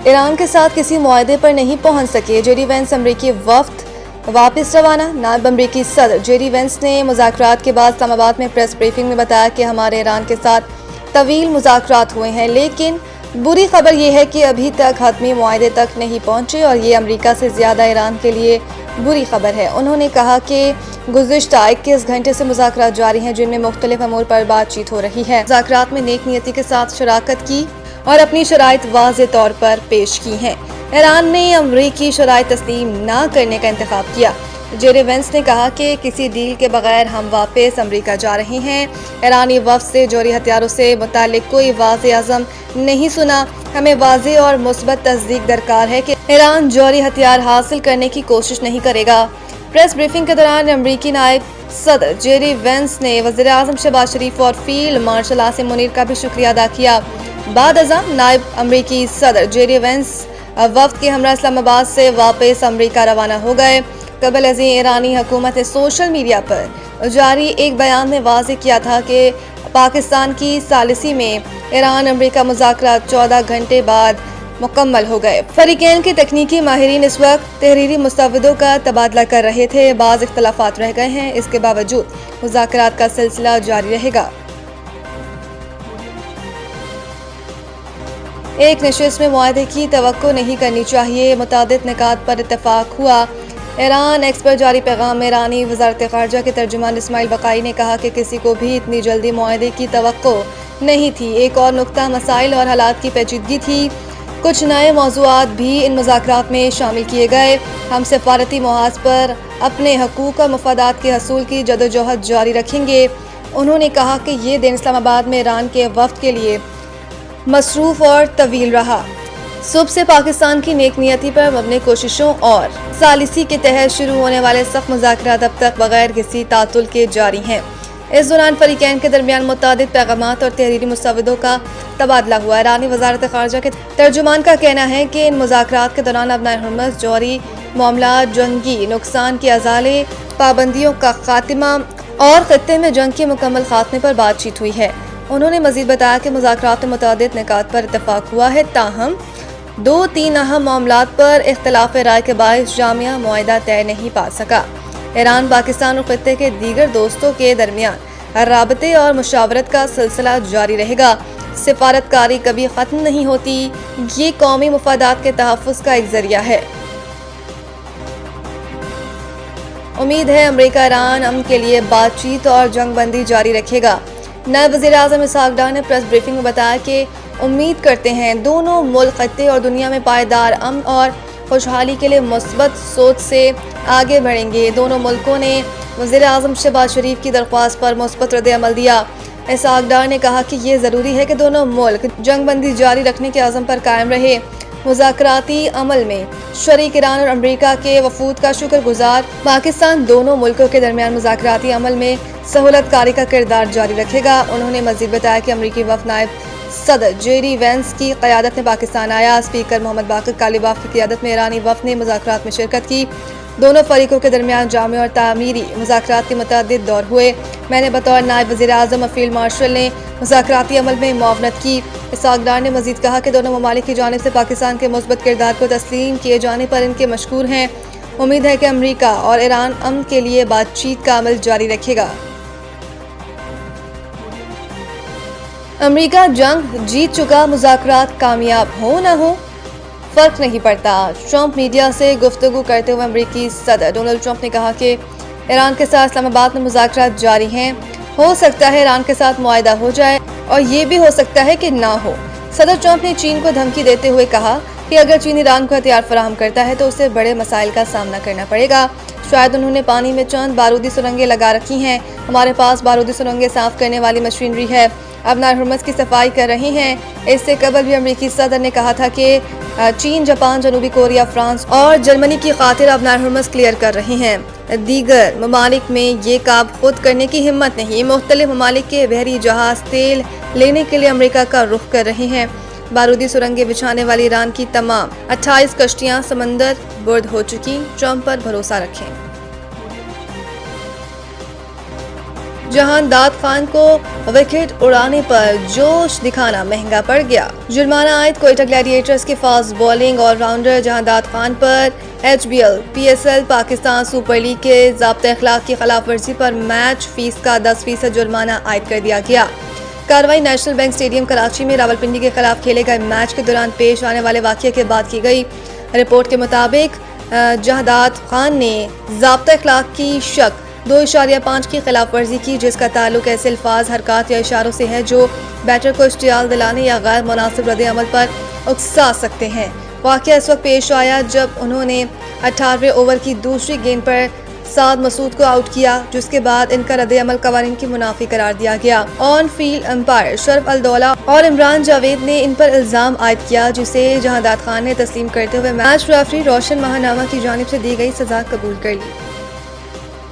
ایران کے ساتھ کسی معاہدے پر نہیں پہنچ سکے، جے ڈی وینس امریکی وفد واپس روانہ۔ نائب امریکی صدر جے ڈی وینس نے مذاکرات کے بعد اسلام آباد میں پریس بریفنگ میں بتایا کہ ہمارے ایران کے ساتھ طویل مذاکرات ہوئے ہیں، لیکن بری خبر یہ ہے کہ ابھی تک حتمی معاہدے تک نہیں پہنچے اور یہ امریکہ سے زیادہ ایران کے لیے بری خبر ہے۔ انہوں نے کہا کہ گزشتہ 21 گھنٹے سے مذاکرات جاری ہیں، جن میں مختلف امور پر بات چیت ہو رہی ہے۔ مذاکرات میں نیک نیتی کے ساتھ شراکت کی اور اپنی شرائط واضح طور پر پیش کی ہیں۔ ایران نے امریکی شرائط تسلیم نہ کرنے کا انتخاب کیا۔ جے ڈی وینس نے کہا کہ کسی ڈیل کے بغیر ہم واپس امریکہ جا رہے ہیں۔ ایرانی وفد سے جوہری ہتھیاروں سے متعلق کوئی واضح عزم نہیں سنا۔ ہمیں واضح اور مثبت تصدیق درکار ہے کہ ایران جوہری ہتھیار حاصل کرنے کی کوشش نہیں کرے گا۔ پریس بریفنگ کے دوران امریکی نائب صدر جے ڈی وینس نے وزیر اعظم شہباز شریف اور فیلڈ مارشل عاصم منیر کا بھی شکریہ ادا کیا۔ بعد ازاں نائب امریکی صدر جے ڈی وینس وفد کے ہمراہ اسلام آباد سے واپس امریکہ روانہ ہو گئے۔ قبل ازیں ایرانی حکومت نے سوشل میڈیا پر جاری ایک بیان میں واضح کیا تھا کہ پاکستان کی ثالثی میں ایران امریکہ مذاکرات 14 گھنٹے بعد مکمل ہو گئے۔ فریقین کے تکنیکی ماہرین اس وقت تحریری مسودوں کا تبادلہ کر رہے تھے۔ بعض اختلافات رہ گئے ہیں، اس کے باوجود مذاکرات کا سلسلہ جاری رہے گا۔ ایک نشست میں معاہدے کی توقع نہیں کرنی چاہیے، متعدد نکات پر اتفاق ہوا۔ ایران ایکس پر جاری پیغام میں ایرانی وزارت خارجہ کے ترجمان اسماعیل بقائی نے کہا کہ کسی کو بھی اتنی جلدی معاہدے کی توقع نہیں تھی۔ ایک اور نقطہ مسائل اور حالات کی پیچیدگی تھی۔ کچھ نئے موضوعات بھی ان مذاکرات میں شامل کیے گئے۔ ہم سفارتی محاذ پر اپنے حقوق اور مفادات کے حصول کی جدوجہد جاری رکھیں گے۔ انہوں نے کہا کہ یہ دن اسلام آباد میں ایران کے وفد کے لیے مصروف اور طویل رہا۔ صبح سے پاکستان کی نیک نیتی پر مبنی کوششوں اور ثالثی کے تحت شروع ہونے والے سخت مذاکرات اب تک بغیر کسی تعطل کے جاری ہیں۔ اس دوران فریقین کے درمیان متعدد پیغامات اور تحریری مسودوں کا تبادلہ ہوا۔ ایرانی وزارت خارجہ کے ترجمان کا کہنا ہے کہ ان مذاکرات کے دوران ابنائے حرمز، جوہری معاملات، جنگی نقصان کے ازالے، پابندیوں کا خاتمہ اور خطے میں جنگ کے مکمل خاتمے پر بات چیت ہوئی ہے۔ انہوں نے مزید بتایا کہ مذاکرات میں متعدد نکات پر اتفاق ہوا ہے، تاہم 2-3 اہم معاملات پر اختلاف رائے کے باعث جامع معاہدہ طے نہیں پا سکا۔ ایران، پاکستان اور خطے کے دیگر دوستوں کے درمیان رابطے اور مشاورت کا سلسلہ جاری رہے گا۔ سفارتکاری کبھی ختم نہیں ہوتی، یہ قومی مفادات کے تحفظ کا ایک ذریعہ ہے۔ امید ہے امریکہ ایران امن کے لیے بات چیت اور جنگ بندی جاری رکھے گا۔ نائب وزیر اعظم اسحاق ڈار نے پریس بریفنگ میں بتایا کہ امید کرتے ہیں دونوں ملک خطے اور دنیا میں پائیدار امن اور خوشحالی کے لیے مثبت سوچ سے آگے بڑھیں گے۔ دونوں ملکوں نے وزیر اعظم شہباز شریف کی درخواست پر مثبت رد عمل دیا۔ اسحاق ڈار نے کہا کہ یہ ضروری ہے کہ دونوں ملک جنگ بندی جاری رکھنے کے عزم پر قائم رہے۔ مذاکراتی عمل میں شریک ایران اور امریکہ کے وفود کا شکر گزار پاکستان دونوں ملکوں کے درمیان مذاکراتی عمل میں سہولت کاری کا کردار جاری رکھے گا۔ انہوں نے مزید بتایا کہ امریکی وفد نائب صدر جے ڈی وینس کی قیادت میں پاکستان آیا۔ اسپیکر محمد باقر کالیباف کی قیادت میں ایرانی وفد نے مذاکرات میں شرکت کی۔ دونوں فریقوں کے درمیان جامع اور تعمیری مذاکرات کے متعدد دور ہوئے۔ میں نے بطور نائب وزیر اعظم اور فیلڈ مارشل نے مذاکراتی عمل میں معاونت کی۔ اسحاق ڈار نے مزید کہا کہ دونوں ممالک کی جانب سے پاکستان کے مثبت کردار کو تسلیم کیے جانے پر ان کے مشکور ہیں۔ امید ہے کہ امریکہ اور ایران امن کے لیے بات چیت کا عمل جاری رکھے گا۔ امریکہ جنگ جیت چکا، مذاکرات کامیاب ہو نہ ہو فرق نہیں پڑتا۔ ٹرمپ میڈیا سے گفتگو کرتے ہوئے امریکی صدر ڈونلڈ ٹرمپ نے کہا کہ ایران کے ساتھ اسلام آباد میں مذاکرات جاری ہیں۔ ہو سکتا ہے ایران کے ساتھ معاہدہ ہو جائے اور یہ بھی ہو سکتا ہے کہ نہ ہو۔ صدر ٹرمپ نے چین کو دھمکی دیتے ہوئے کہا کہ اگر چین ایران کو ہتھیار فراہم کرتا ہے تو اسے بڑے مسائل کا سامنا کرنا پڑے گا۔ شاید انہوں نے پانی میں چند بارودی سرنگیں لگا رکھی ہیں۔ ہمارے پاس بارودی سرنگیں صاف کرنے والی مشینری ہے، ابنائے حرمز کی صفائی کر رہے ہیں۔ اس سے قبل بھی امریکی صدر نے کہا تھا کہ چین، جاپان، جنوبی کوریا، فرانس اور جرمنی کی خاطر ابنائے حرمز کلیئر کر رہے ہیں۔ دیگر ممالک میں یہ کام خود کرنے کی ہمت نہیں۔ مختلف ممالک کے بحری جہاز تیل لینے کے لیے امریکہ کا رخ کر رہے ہیں۔ بارودی سرنگیں بچھانے والی ایران کی تمام 28 کشتیاں سمندر برد ہو چکی۔ ٹرمپ پر بھروسہ رکھیں۔ جہان داد خان کو وکٹ اڑانے پر جوش دکھانا مہنگا پڑ گیا۔ جرمانہ عائد کوئٹہ گلیڈیٹرز کے فاسٹ بالنگ آل راؤنڈر جہان داد خان پر HBL PSL Pakistan super league کے ضابطۂ اخلاق کی خلاف ورزی پر میچ فیس کا 10% جرمانہ عائد کر دیا گیا۔ کارروائی نیشنل بینک اسٹیڈیم کراچی میں راولپنڈی کے خلاف کھیلے گئے میچ کے دوران پیش آنے والے واقعے کے بعد کی گئی۔ رپورٹ کے مطابق جہداد خان نے ضابطۂ اخلاق کی شق 2.5 کی خلاف ورزی کی، جس کا تعلق ایسے الفاظ، حرکات یا اشاروں سے ہے جو بیٹر کو اشتعال دلانے یا غیر مناسب رد عمل پر اکسا سکتے ہیں۔ واقعہ اس وقت پیش آیا جب انہوں نے 18ویں اوور کی دوسری گیند پر سعد مسعود کو آؤٹ کیا، جس کے بعد ان کا رد عمل قوانین کی منافی قرار دیا گیا۔ آن فیلڈ امپائر شرف الدولہ اور عمران جاوید نے ان پر الزام عائد کیا، جسے جہانداد خان نے تسلیم کرتے ہوئے میچ ریفری روشن ماہنامہ کی جانب سے دی گئی سزا قبول کر لی۔